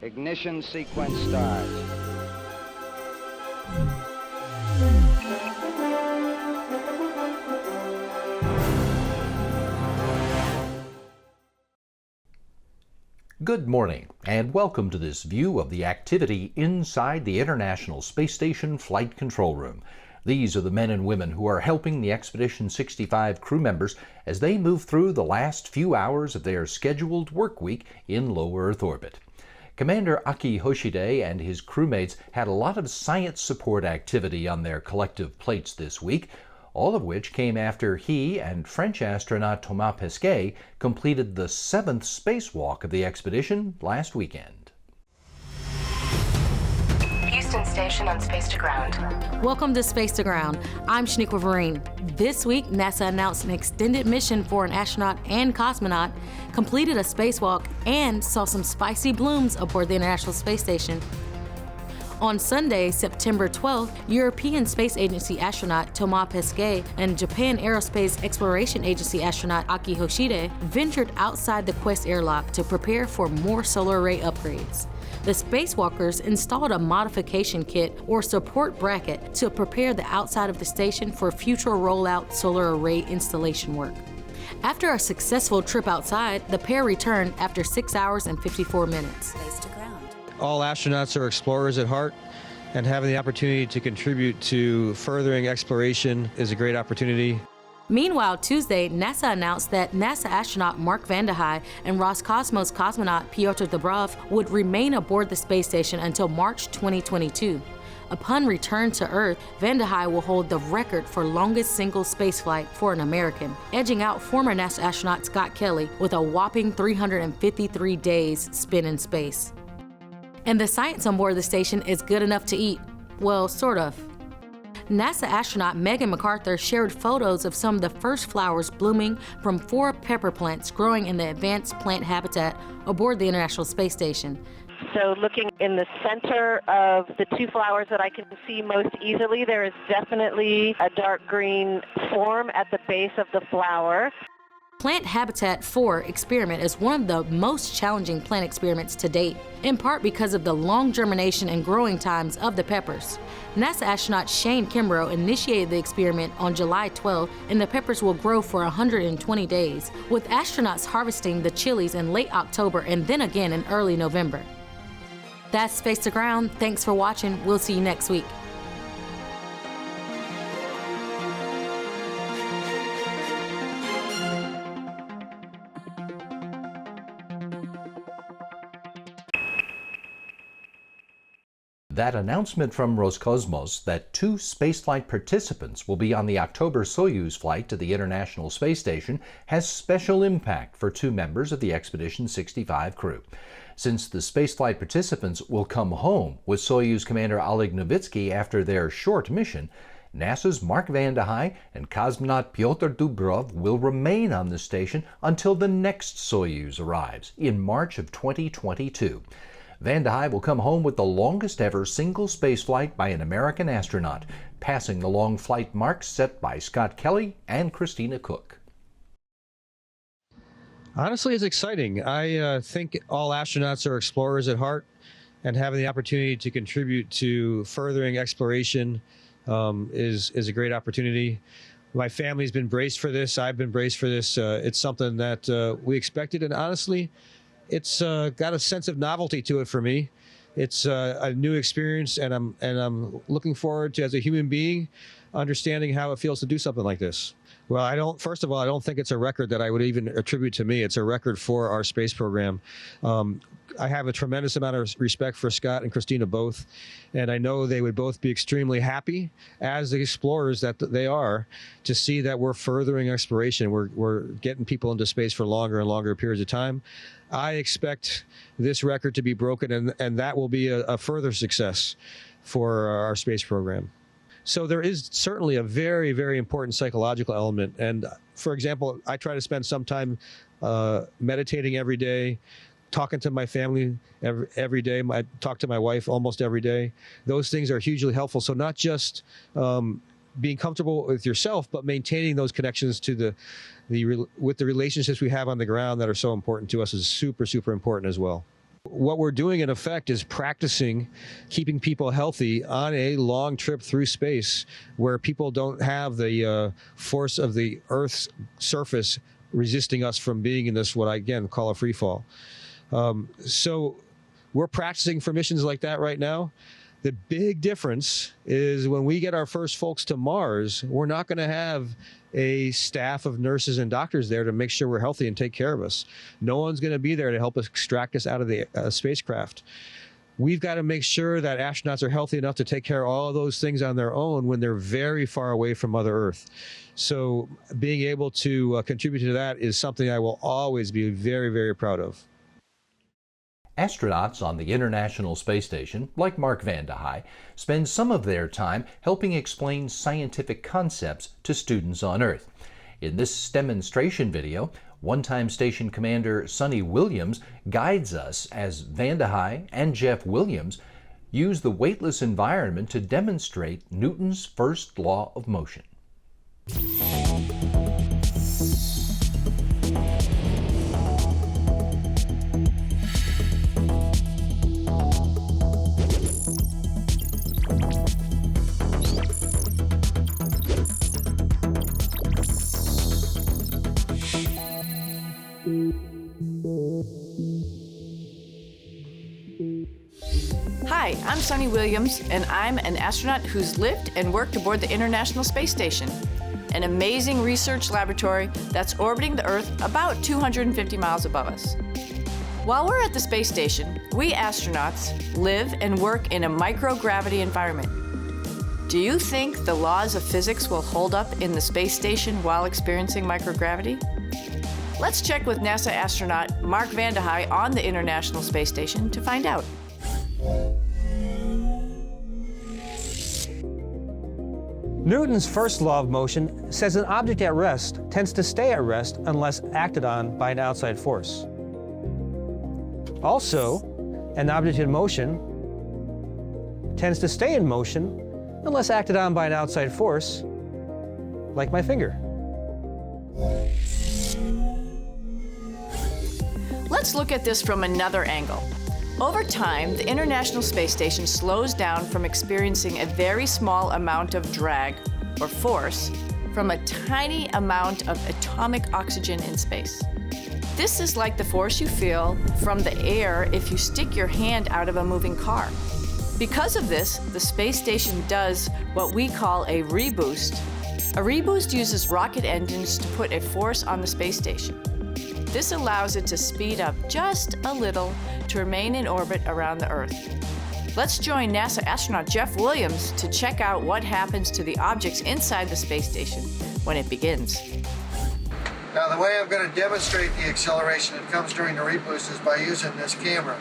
Ignition sequence start. Good morning, and welcome to this view of the activity inside the International Space Station Flight Control Room. These are the men and women who are helping the Expedition 65 crew members as they move through the last few hours of their scheduled work week in low Earth orbit. Commander Aki Hoshide and his crewmates had a lot of science support activity on their collective plates this week, all of which came after he and French astronaut Thomas Pesquet completed the 7th spacewalk of the expedition last weekend. Houston Station on Space to Ground. Welcome to Space to Ground. I'm Shaniqua Vereen. This week, NASA announced an extended mission for an astronaut and cosmonaut, completed a spacewalk, and saw some spicy blooms aboard the International Space Station. On Sunday, September 12th, European Space Agency astronaut Thomas Pesquet and Japan Aerospace Exploration Agency astronaut Aki Hoshide ventured outside the Quest airlock to prepare for more solar array upgrades. The spacewalkers installed a modification kit or support bracket to prepare the outside of the station for future rollout solar array installation work. After a successful trip outside, the pair returned after 6 hours and 54 minutes. All astronauts are explorers at heart, and having the opportunity to contribute to furthering exploration is a great opportunity. Meanwhile, Tuesday, NASA announced that NASA astronaut Mark Vande Hei and Roscosmos cosmonaut Pyotr Dobrov would remain aboard the space station until March 2022. Upon return to Earth, Vande Hei will hold the record for longest single spaceflight for an American, edging out former NASA astronaut Scott Kelly with a whopping 353 days spent in space. And the science on board the station is good enough to eat. Well, sort of. NASA astronaut Megan MacArthur shared photos of some of the first flowers blooming from 4 pepper plants growing in the advanced plant habitat aboard the International Space Station. So looking in the center of the 2 flowers that I can see most easily, there is definitely a dark green form at the base of the flower. Plant Habitat 4 experiment is one of the most challenging plant experiments to date, in part because of the long germination and growing times of the peppers. NASA astronaut Shane Kimbrough initiated the experiment on July 12, and the peppers will grow for 120 days, with astronauts harvesting the chilies in late October and then again in early November. That's Space to Ground. Thanks for watching. We'll see you next week. That announcement from Roscosmos that 2 spaceflight participants will be on the October Soyuz flight to the International Space Station has special impact for 2 members of the Expedition 65 crew. Since the spaceflight participants will come home with Soyuz Commander Oleg Novitsky after their short mission, NASA's Mark Vande Hei and cosmonaut Pyotr Dobrov will remain on the station until the next Soyuz arrives in March of 2022. Vande Hei will come home with the longest ever single spaceflight by an American astronaut, passing the long flight marks set by Scott Kelly and Christina Cook. Honestly, it's exciting. I think all astronauts are explorers at heart, and having the opportunity to contribute to furthering exploration is a great opportunity. My family's been braced for this. I've been braced for this. It's something that we expected, and honestly, it's got a sense of novelty to it for me. It's a new experience, and I'm looking forward to, as a human being, understanding how it feels to do something like this. Well, first of all, I don't think it's a record that I would even attribute to me. It's a record for our space program. I have a tremendous amount of respect for Scott and Christina both, and I know they would both be extremely happy, as the explorers that they are, to see that we're furthering exploration. We're getting people into space for longer and longer periods of time. I expect this record to be broken, and that will be a further success for our space program. So there is certainly a very, very important psychological element. And for example, I try to spend some time meditating every day, talking to my family every day. I talk to my wife almost every day. Those things are hugely helpful. So not just being comfortable with yourself, but maintaining those connections to with the relationships we have on the ground that are so important to us is super, super important as well. what we're doing in effect is practicing keeping people healthy on a long trip through space where people don't have the force of the Earth's surface resisting us from being in this, what I again call a free fall. So we're practicing for missions like that right now. The big difference is when we get our first folks to Mars, we're not going to have a staff of nurses and doctors there to make sure we're healthy and take care of us. No one's going to be there to help us extract us out of the spacecraft. We've got to make sure that astronauts are healthy enough to take care of all of those things on their own when they're very far away from Mother Earth. So being able to contribute to that is something I will always be very, very proud of. Astronauts on the International Space Station, like Mark Vande Hei, spend some of their time helping explain scientific concepts to students on Earth. In this demonstration video, one-time station commander Sonny Williams guides us as Vande Hei and Jeff Williams use the weightless environment to demonstrate Newton's first law of motion. Hi, I'm Sonny Williams, and I'm an astronaut who's lived and worked aboard the International Space Station, an amazing research laboratory that's orbiting the Earth about 250 miles above us. While we're at the space station, we astronauts live and work in a microgravity environment. Do you think the laws of physics will hold up in the space station while experiencing microgravity? Let's check with NASA astronaut Mark Vande Hei on the International Space Station to find out. Newton's first law of motion says an object at rest tends to stay at rest unless acted on by an outside force. Also, an object in motion tends to stay in motion unless acted on by an outside force, like my finger. Let's look at this from another angle. Over time, the International Space Station slows down from experiencing a very small amount of drag, or force, from a tiny amount of atomic oxygen in space. This is like the force you feel from the air if you stick your hand out of a moving car. Because of this, the space station does what we call a reboost. A reboost uses rocket engines to put a force on the space station. This allows it to speed up just a little to remain in orbit around the Earth. Let's join NASA astronaut Jeff Williams to check out what happens to the objects inside the space station when it begins. Now the way I'm going to demonstrate the acceleration that comes during the reboost is by using this camera.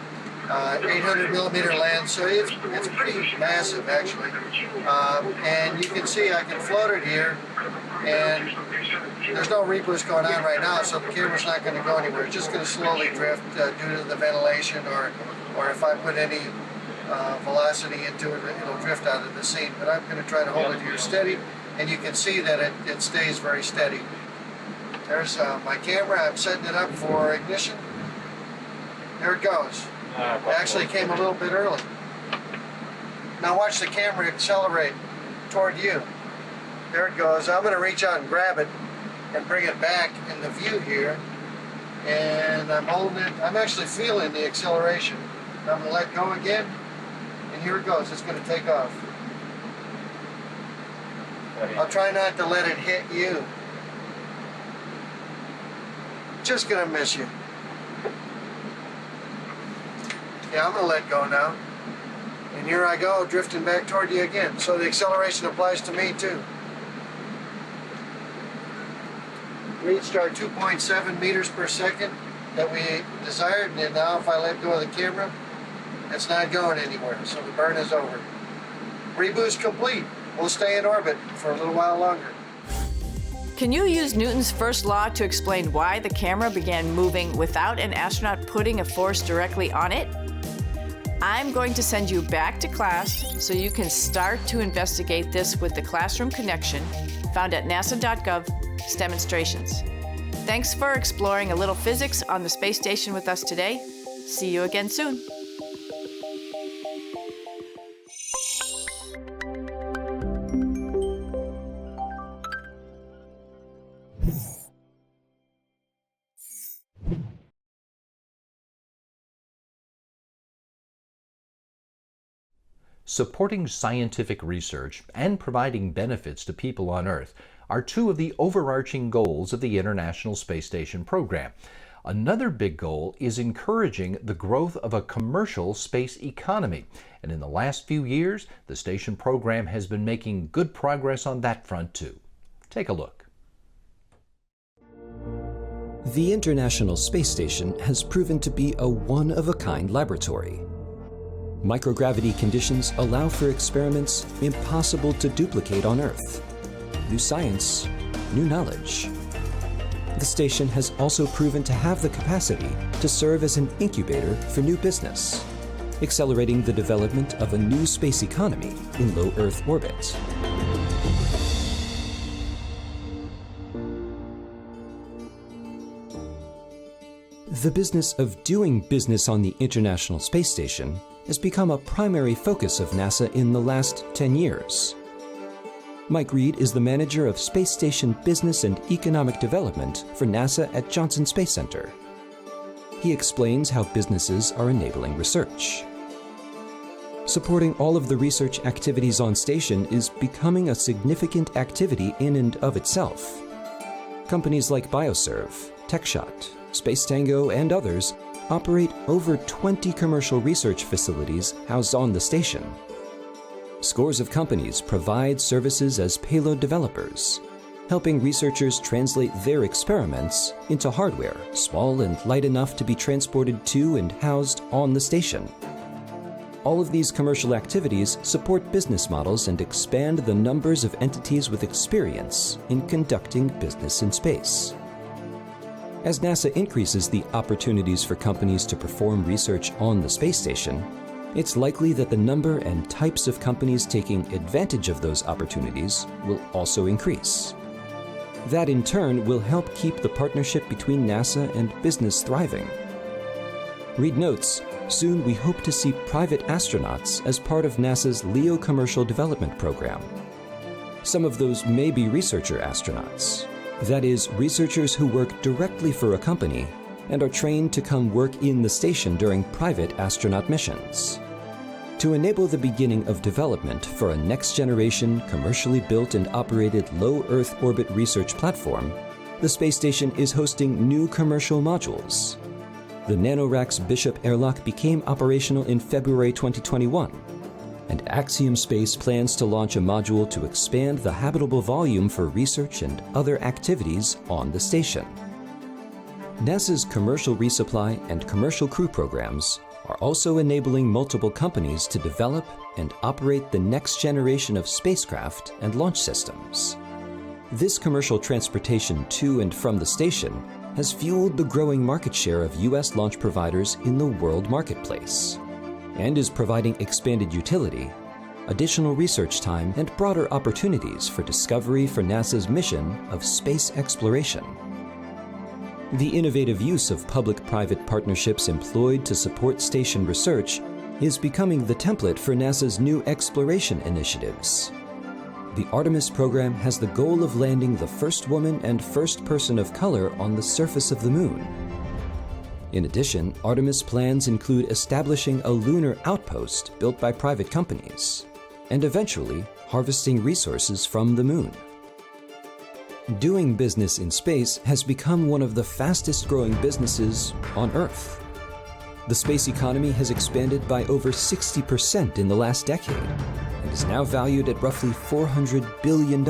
800 millimeter lens, so it's pretty massive actually. And you can see I can float it here, and there's no reboost going on right now, so the camera's not going to go anywhere. It's just going to slowly drift due to the ventilation, or if I put any velocity into it, it'll drift out of the scene. But I'm going to try to hold it here steady, and you can see that it stays very steady. There's my camera. I'm setting it up for ignition. There it goes. It actually came a little bit early. Now watch the camera accelerate toward you. There it goes. I'm going to reach out and grab it and bring it back in the view here. And I'm holding it. I'm actually feeling the acceleration. I'm going to let go again. And here it goes. It's going to take off. I'll try not to let it hit you. Just going to miss you. Yeah, I'm going to let go now. And here I go, drifting back toward you again. So the acceleration applies to me too. Reached our 2.7 meters per second that we desired, and now if I let go of the camera, it's not going anywhere, so the burn is over. Reboost complete. We'll stay in orbit for a little while longer. Can you use Newton's first law to explain why the camera began moving without an astronaut putting a force directly on it? I'm going to send you back to class so you can start to investigate this with the Classroom Connection found at nasa.gov/demonstrations. Thanks for exploring a little physics on the space station with us today. See you again soon. Supporting scientific research and providing benefits to people on Earth are two of the overarching goals of the International Space Station program. Another big goal is encouraging the growth of a commercial space economy. And in the last few years, the station program has been making good progress on that front too. Take a look. The International Space Station has proven to be a one-of-a-kind laboratory. Microgravity conditions allow for experiments impossible to duplicate on Earth. New science, new knowledge. The station has also proven to have the capacity to serve as an incubator for new business, accelerating the development of a new space economy in low Earth orbit. The business of doing business on the International Space Station has become a primary focus of NASA in the last 10 years. Mike Reed is the manager of Space Station Business and Economic Development for NASA at Johnson Space Center. He explains how businesses are enabling research. Supporting all of the research activities on station is becoming a significant activity in and of itself. Companies like Bioserve, TechShot, Space Tango, and others operate over 20 commercial research facilities housed on the station. Scores of companies provide services as payload developers, helping researchers translate their experiments into hardware small and light enough to be transported to and housed on the station. All of these commercial activities support business models and expand the numbers of entities with experience in conducting business in space. As NASA increases the opportunities for companies to perform research on the space station, it's likely that the number and types of companies taking advantage of those opportunities will also increase. That in turn will help keep the partnership between NASA and business thriving. Reed notes, soon we hope to see private astronauts as part of NASA's LEO Commercial Development Program. Some of those may be researcher astronauts. That is, researchers who work directly for a company and are trained to come work in the station during private astronaut missions. To enable the beginning of development for a next-generation, commercially built and operated low Earth orbit research platform, the space station is hosting new commercial modules. The NanoRacks Bishop airlock became operational in February 2021, and Axiom Space plans to launch a module to expand the habitable volume for research and other activities on the station. NASA's commercial resupply and commercial crew programs are also enabling multiple companies to develop and operate the next generation of spacecraft and launch systems. This commercial transportation to and from the station has fueled the growing market share of U.S. launch providers in the world marketplace, and is providing expanded utility, additional research time, and broader opportunities for discovery for NASA's mission of space exploration. The innovative use of public-private partnerships employed to support station research is becoming the template for NASA's new exploration initiatives. The Artemis program has the goal of landing the first woman and first person of color on the surface of the moon. In addition, Artemis plans include establishing a lunar outpost built by private companies, and eventually harvesting resources from the moon. Doing business in space has become one of the fastest growing businesses on Earth. The space economy has expanded by over 60% in the last decade and is now valued at roughly $400 billion.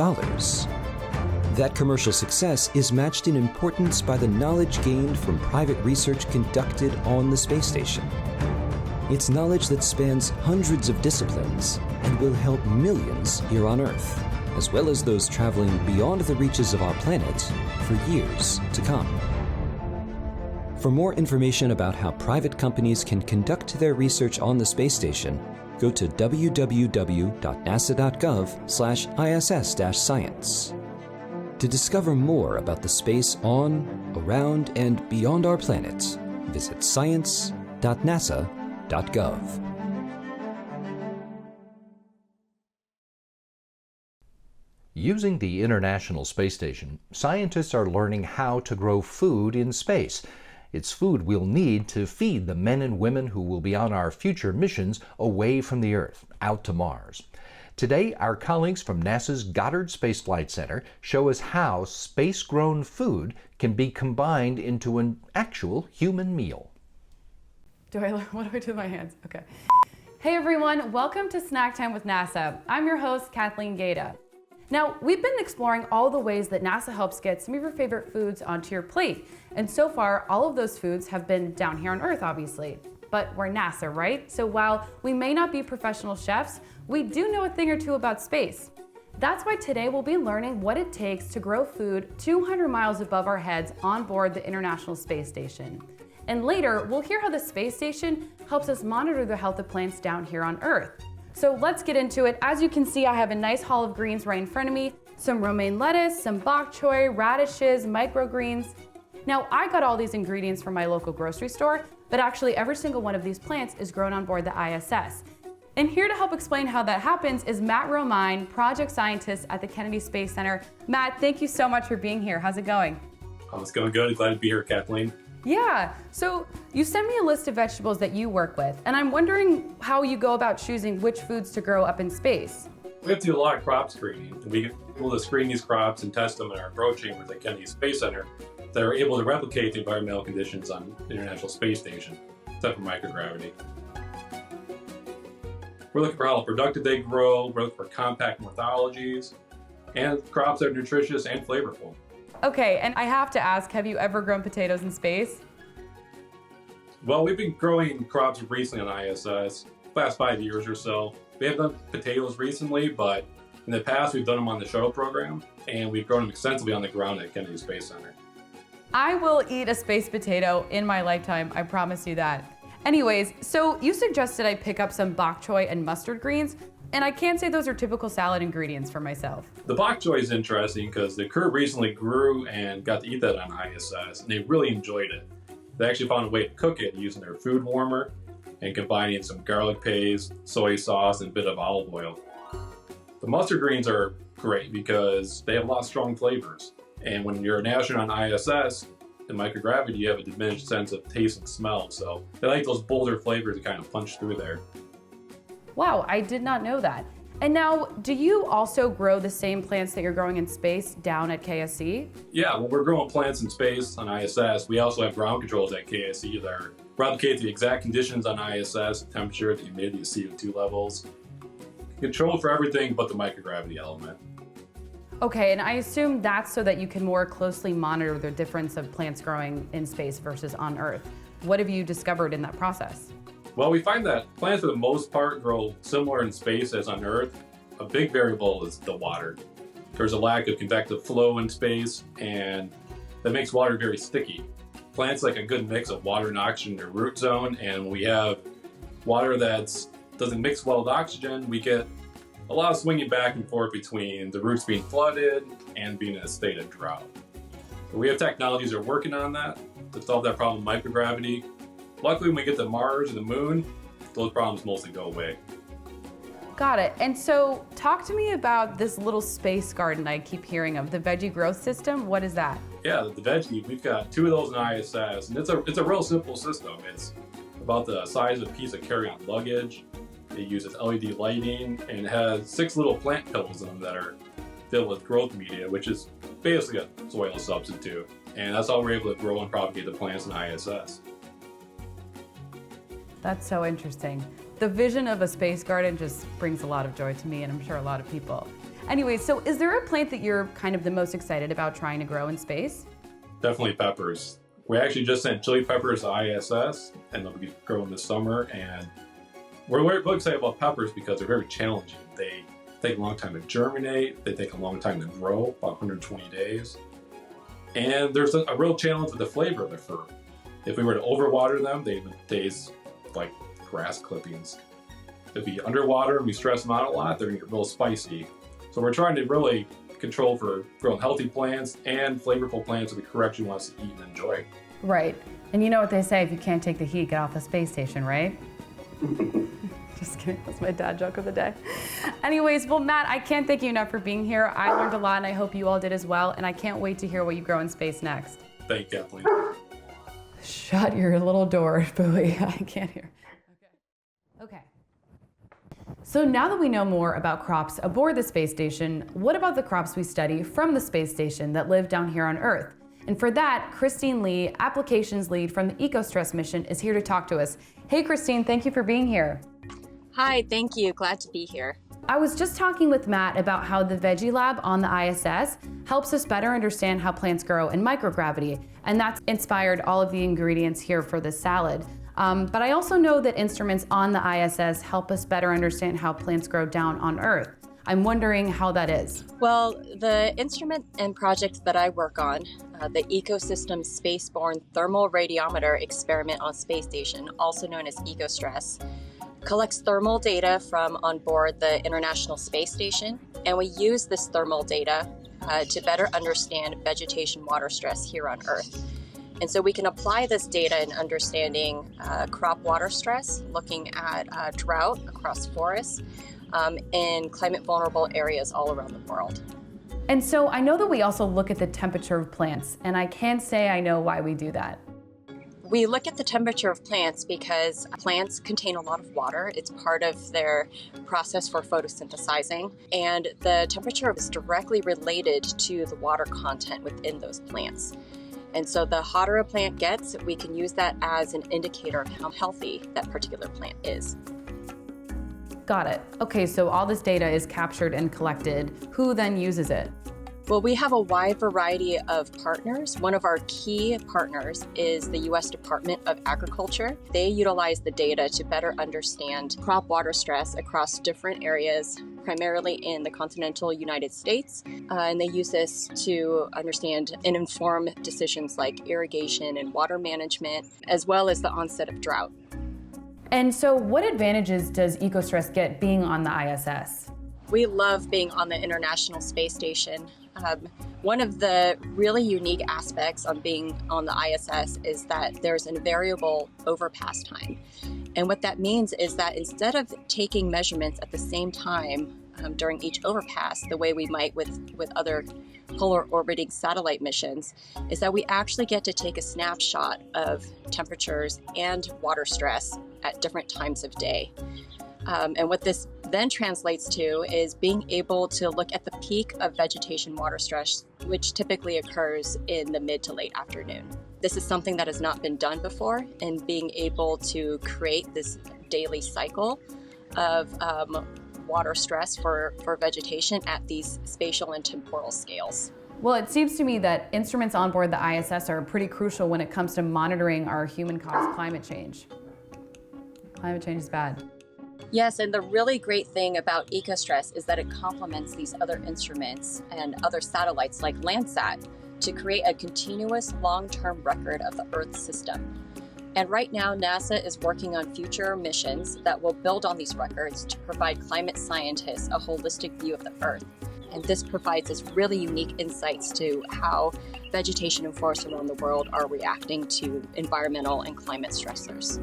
That commercial success is matched in importance by the knowledge gained from private research conducted on the space station. It's knowledge that spans hundreds of disciplines and will help millions here on Earth, as well as those traveling beyond the reaches of our planet for years to come. For more information about how private companies can conduct their research on the space station, go to www.nasa.gov/ISS-science. To discover more about the space on, around, and beyond our planet, visit science.nasa.gov. www.nasa.gov. Using the International Space Station, scientists are learning how to grow food in space. It's food we'll need to feed the men and women who will be on our future missions away from the Earth, out to Mars. Today, our colleagues from NASA's Goddard Space Flight Center show us how space-grown food can be combined into an actual human meal. What do I do with my hands? Okay. Hey everyone, welcome to Snack Time with NASA. I'm your host, Kathleen Gaeta. Now, we've been exploring all the ways that NASA helps get some of your favorite foods onto your plate. And so far, all of those foods have been down here on Earth, obviously. But we're NASA, right? So while we may not be professional chefs, we do know a thing or two about space. That's why today we'll be learning what it takes to grow food 200 miles above our heads on board the International Space Station. And later, we'll hear how the space station helps us monitor the health of plants down here on Earth. So let's get into it. As you can see, I have a nice haul of greens right in front of me. Some romaine lettuce, some bok choy, radishes, microgreens. Now, I got all these ingredients from my local grocery store, but actually every single one of these plants is grown on board the ISS. And here to help explain how that happens is Matt Romine, project scientist at the Kennedy Space Center. Matt, thank you so much for being here. How's it going? Oh, it's going good. Glad to be here, Kathleen. Yeah, so you sent me a list of vegetables that you work with, and I'm wondering how you go about choosing which foods to grow up in space. We have to do a lot of crop screening. We get able to screen these crops and test them in our grow chambers at Kennedy Space Center that are able to replicate the environmental conditions on the International Space Station, except for microgravity. We're looking for how productive they grow, we're looking for compact morphologies, and crops that are nutritious and flavorful. Okay, and I have to ask, have you ever grown potatoes in space? Well, we've been growing crops recently on ISS, last 5 years or so. We have done potatoes recently, but in the past we've done them on the shuttle program, and we've grown them extensively on the ground at Kennedy Space Center. I will eat a space potato in my lifetime, I promise you that. Anyways, so you suggested I pick up some bok choy and mustard greens, and I can't say those are typical salad ingredients for myself. The bok choy is interesting because the crew recently grew and got to eat that on ISS, and they really enjoyed it. They actually found a way to cook it using their food warmer and combining some garlic paste, soy sauce, and a bit of olive oil. The mustard greens are great because they have a lot of strong flavors. And when you're an astronaut on ISS, in microgravity, you have a diminished sense of taste and smell. So they like those bolder flavors to kind of punch through there. Wow, I did not know that. And now, do you also grow the same plants that you're growing in space down at KSC? Yeah, when we're growing plants in space on ISS, we also have ground controls at KSC that replicate the exact conditions on ISS, temperature, the humidity, the CO2 levels. Control for everything but the microgravity element. Okay, and I assume that's so that you can more closely monitor the difference of plants growing in space versus on Earth. What have you discovered in that process? Well, we find that plants for the most part grow similar in space as on Earth. A big variable is the water. There's a lack of convective flow in space, and that makes water very sticky. Plants like a good mix of water and oxygen in their root zone, and when we have water that doesn't mix well with oxygen, we get a lot of swinging back and forth between the roots being flooded and being in a state of drought. So we have technologies that are working on that to solve that problem with microgravity. Luckily, when we get to Mars or the Moon, those problems mostly go away. Got it. And so talk to me about this little space garden I keep hearing of, the veggie growth system. What is that? Yeah, the veggie, we've got 2 of those in ISS, and it's a real simple system. It's about the size of a piece of carry-on luggage. It uses LED lighting, and it has 6 little plant pillows in them that are filled with growth media, which is basically a soil substitute. And that's how we're able to grow and propagate the plants in ISS. That's so interesting. The vision of a space garden just brings a lot of joy to me, and I'm sure a lot of people. Anyway, so is there a plant that you're kind of the most excited about trying to grow in space? Definitely peppers. We actually just sent chili peppers to ISS, and they'll be growing this summer. And we're really excited about peppers because they're very challenging. They take a long time to germinate. They take a long time to grow, about 120 days. And there's a real challenge with the flavor of the fruit. If we were to overwater them, they would taste like grass clippings. If we underwater and we stress them out a lot, they're gonna get real spicy. So we're trying to really control for growing healthy plants and flavorful plants with the correct you want us to eat and enjoy. Right. And you know what they say, if you can't take the heat, get off the space station, right? Just kidding, that's my dad joke of the day. Anyways, well, Matt, I can't thank you enough for being here. I learned a lot and I hope you all did as well. And I can't wait to hear what you grow in space next. Thank you, Kathleen. Shut your little door, Bowie. I can't hear. Okay. So now that we know more about crops aboard the space station, what about the crops we study from the space station that live down here on Earth? And for that, Christina Lee, applications lead from the EcoStress mission, is here to talk to us. Hey, Christine, thank you for being here. Hi, thank you. Glad to be here. I was just talking with Matt about how the Veggie Lab on the ISS helps us better understand how plants grow in microgravity, and that's inspired all of the ingredients here for this salad. But I also know that instruments on the ISS help us better understand how plants grow down on Earth. I'm wondering how that is. Well, the instrument and project that I work on, the Ecosystem Spaceborne Thermal Radiometer Experiment on Space Station, also known as EcoStress, collects thermal data from on board the International Space Station, and we use this thermal data to better understand vegetation water stress here on Earth. And so we can apply this data in understanding crop water stress, looking at drought across forests, in climate vulnerable areas all around the world. And so I know that we also look at the temperature of plants, and I can't say I know why we do that. We look at the temperature of plants because plants contain a lot of water. It's part of their process for photosynthesizing, and the temperature is directly related to the water content within those plants. And so the hotter a plant gets, we can use that as an indicator of how healthy that particular plant is. Got it. Okay, so all this data is captured and collected. Who then uses it? Well, we have a wide variety of partners. One of our key partners is the U.S. Department of Agriculture. They utilize the data to better understand crop water stress across different areas, primarily in the continental United States. And they use this to understand and inform decisions like irrigation and water management, as well as the onset of drought. And so what advantages does EcoStress get being on the ISS? We love being on the International Space Station. One of the really unique aspects of being on the ISS is that there's an variable overpass time. And what that means is that instead of taking measurements at the same time during each overpass, the way we might with other polar orbiting satellite missions, is that we actually get to take a snapshot of temperatures and water stress at different times of day. And what this then translates to is being able to look at the peak of vegetation water stress, which typically occurs in the mid to late afternoon. This is something that has not been done before, and being able to create this daily cycle of water stress for vegetation at these spatial and temporal scales. Well, it seems to me that instruments on board the ISS are pretty crucial when it comes to monitoring our human-caused climate change. Climate change is bad. Yes, and the really great thing about EcoStress is that it complements these other instruments and other satellites like Landsat to create a continuous long-term record of the Earth system. And right now, NASA is working on future missions that will build on these records to provide climate scientists a holistic view of the Earth. And this provides us really unique insights to how vegetation and forests around the world are reacting to environmental and climate stressors.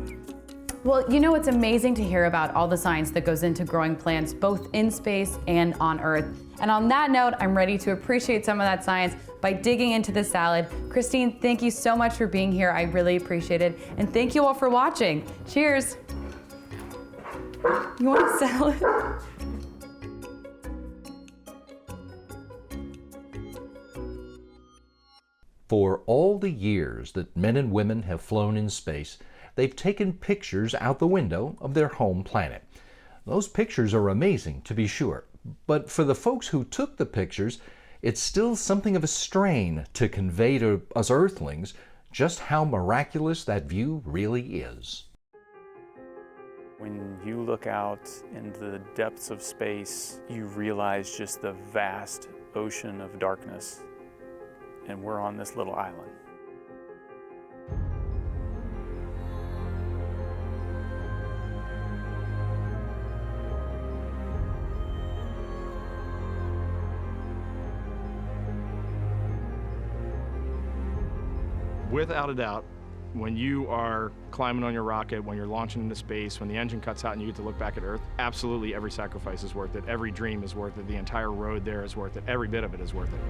Well, you know, it's amazing to hear about all the science that goes into growing plants, both in space and on Earth. And on that note, I'm ready to appreciate some of that science by digging into the salad. Christine, thank you so much for being here. I really appreciate it. And thank you all for watching. Cheers. You want a salad? For all the years that men and women have flown in space, they've taken pictures out the window of their home planet. Those pictures are amazing, to be sure, but for the folks who took the pictures, it's still something of a strain to convey to us Earthlings just how miraculous that view really is. When you look out into the depths of space, you realize just the vast ocean of darkness, and we're on this little island. Without a doubt, When you are climbing on your rocket, when you're launching into space, when the engine cuts out and you get to look back at Earth, absolutely every sacrifice is worth it. Every dream is worth it. The entire road there is worth it. Every bit of it is worth it.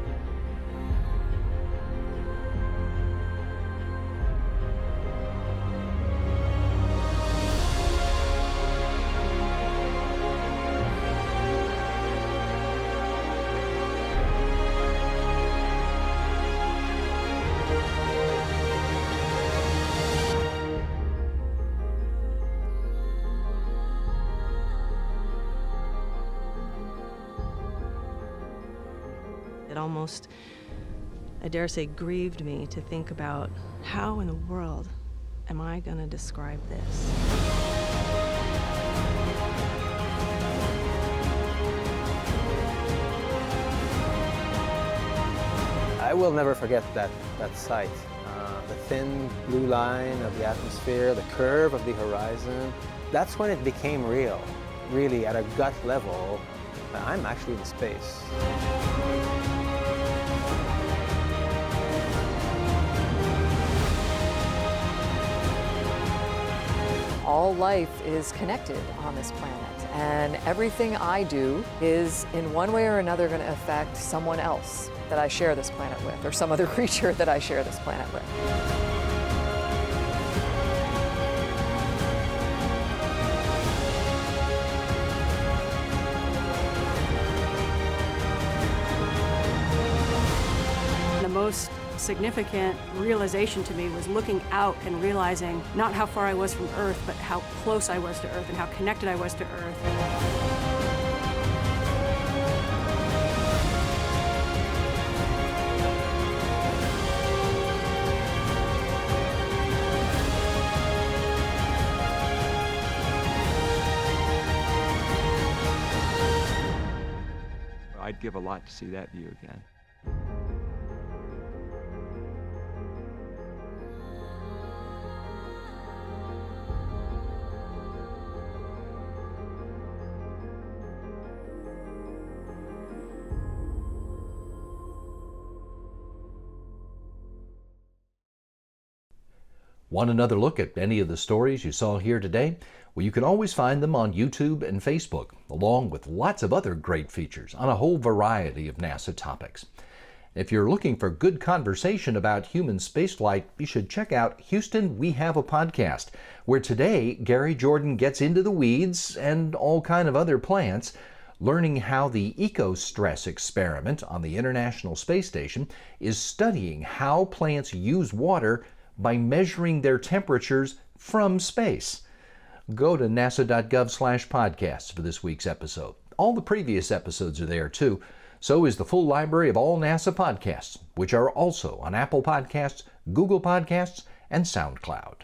It almost, I dare say, grieved me to think about how in the world am I going to describe this? I will never forget that sight. The thin blue line of the atmosphere, the curve of the horizon. That's when it became real. Really, at a gut level, I'm actually in space. All life is connected on this planet, and everything I do is in one way or another going to affect someone else that I share this planet with, or some other creature that I share this planet with. The most significant realization to me was looking out and realizing not how far I was from Earth, but how close I was to Earth and how connected I was to Earth. I'd give a lot to see that view again. Want another look at any of the stories you saw here today? Well, you can always find them on YouTube and Facebook, along with lots of other great features on a whole variety of NASA topics. If you're looking for good conversation about human spaceflight, you should check out Houston, We Have a Podcast, where today Gary Jordan gets into the weeds and all kind of other plants, learning how the eco-stress experiment on the International Space Station is studying how plants use water by measuring their temperatures from space. Go to nasa.gov/podcasts for this week's episode. All the previous episodes are there too. So is the full library of all NASA podcasts, which are also on Apple Podcasts, Google Podcasts, and SoundCloud.